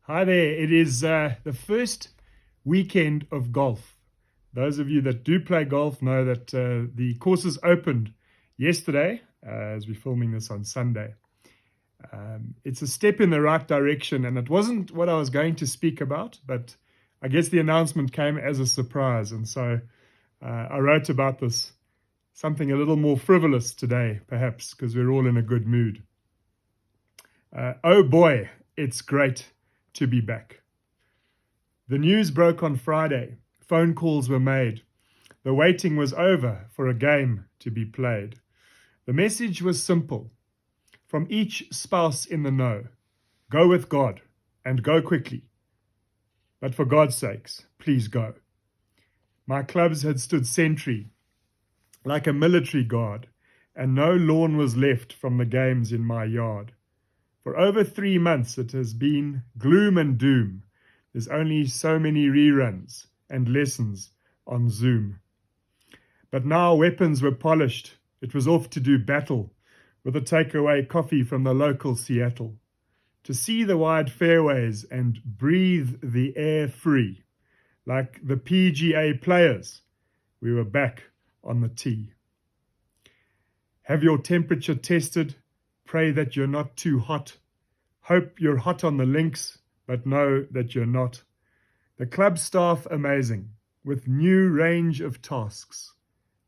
Hi there. It is the first weekend of golf. Those of you that do play golf know that the courses opened yesterday as we're filming this on Sunday. It's a step in the right direction, and it wasn't what I was going to speak about, but I guess the announcement came as a surprise. And so I wrote about this, something a little more frivolous today, perhaps, because we're all in a good mood. Oh boy, it's great to be back. The news broke on Friday. Phone calls were made. The waiting was over for a game to be played. The message was simple. From each spouse in the know, go with God and go quickly. But for God's sakes, please go. My clubs had stood sentry like a military guard, and no lawn was left from the games in my yard. For over 3 months it has been gloom and doom. There's only so many reruns and lessons on Zoom. But now weapons were polished. It was off to do battle with a takeaway coffee from the local Seattle. To see the wide fairways and breathe the air free. Like the PGA players, we were back on the tee. Have your temperature tested. Pray that you're not too hot. Hope you're hot on the links, but know that you're not. The club staff amazing, with new range of tasks.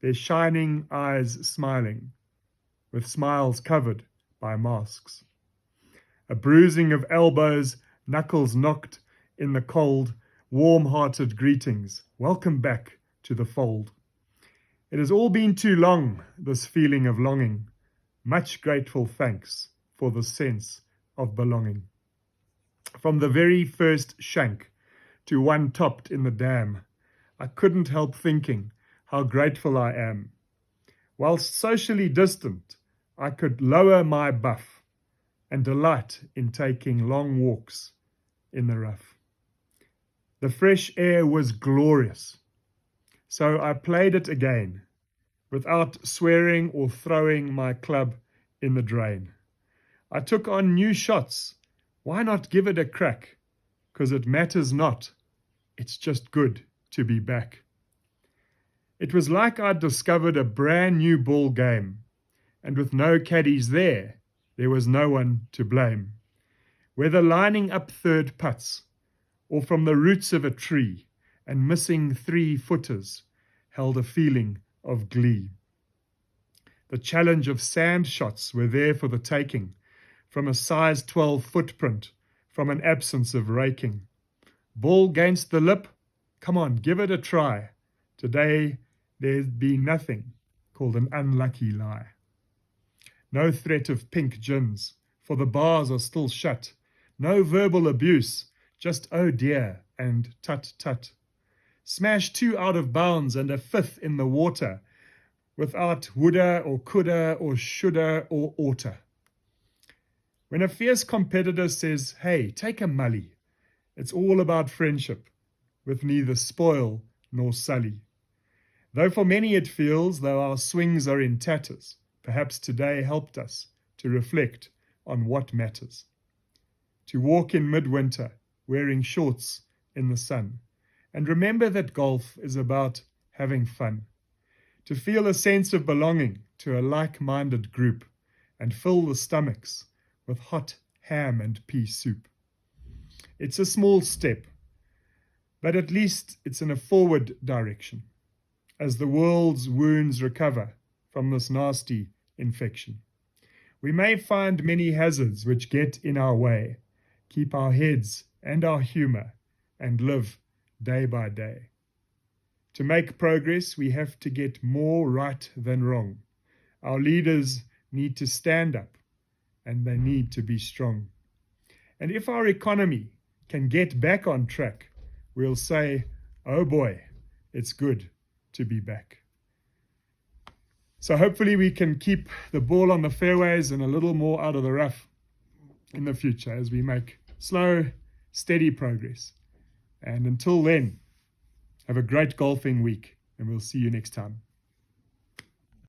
Their shining eyes smiling, with smiles covered by masks. A bruising of elbows, knuckles knocked in the cold, warm-hearted greetings. Welcome back to the fold. It has all been too long, this feeling of longing. Much grateful thanks for the sense of belonging. From the very first shank to one topped in the dam, I couldn't help thinking how grateful I am. Whilst socially distant, I could lower my buff and delight in taking long walks in the rough. The fresh air was glorious, so I played it again, without swearing or throwing my club in the drain. I took on new shots. Why not give it a crack? 'Cause it matters not. It's just good to be back. It was like I'd discovered a brand new ball game, and with no caddies there was no one to blame. Whether lining up third putts, or from the roots of a tree, and missing 3-footers held a feeling of glee. The challenge of sand shots were there for the taking, from a size 12 footprint, from an absence of raking. Ball against the lip, come on, give it a try. Today there'd be nothing called an unlucky lie. No threat of pink gins, for the bars are still shut. No verbal abuse, just oh dear and tut tut. Smash 2 out of bounds and a 5th in the water, without woulda or coulda or shoulda or oughta. When a fierce competitor says, hey, take a mully, it's all about friendship, with neither spoil nor sully. Though for many it feels, though our swings are in tatters, perhaps today helped us to reflect on what matters. To walk in midwinter, wearing shorts in the sun, and remember that golf is about having fun. To feel a sense of belonging to a like-minded group, and fill the stomachs with hot ham and pea soup. It's a small step, but at least it's in a forward direction, as the world's wounds recover from this nasty infection. We may find many hazards which get in our way, keep our heads and our humor, and live day by day. To make progress, we have to get more right than wrong. Our leaders need to stand up, and they need to be strong. And if our economy can get back on track, we'll say, oh boy, it's good to be back. So hopefully we can keep the ball on the fairways and a little more out of the rough in the future as we make slow, steady progress. And until then, have a great golfing week, and we'll see you next time.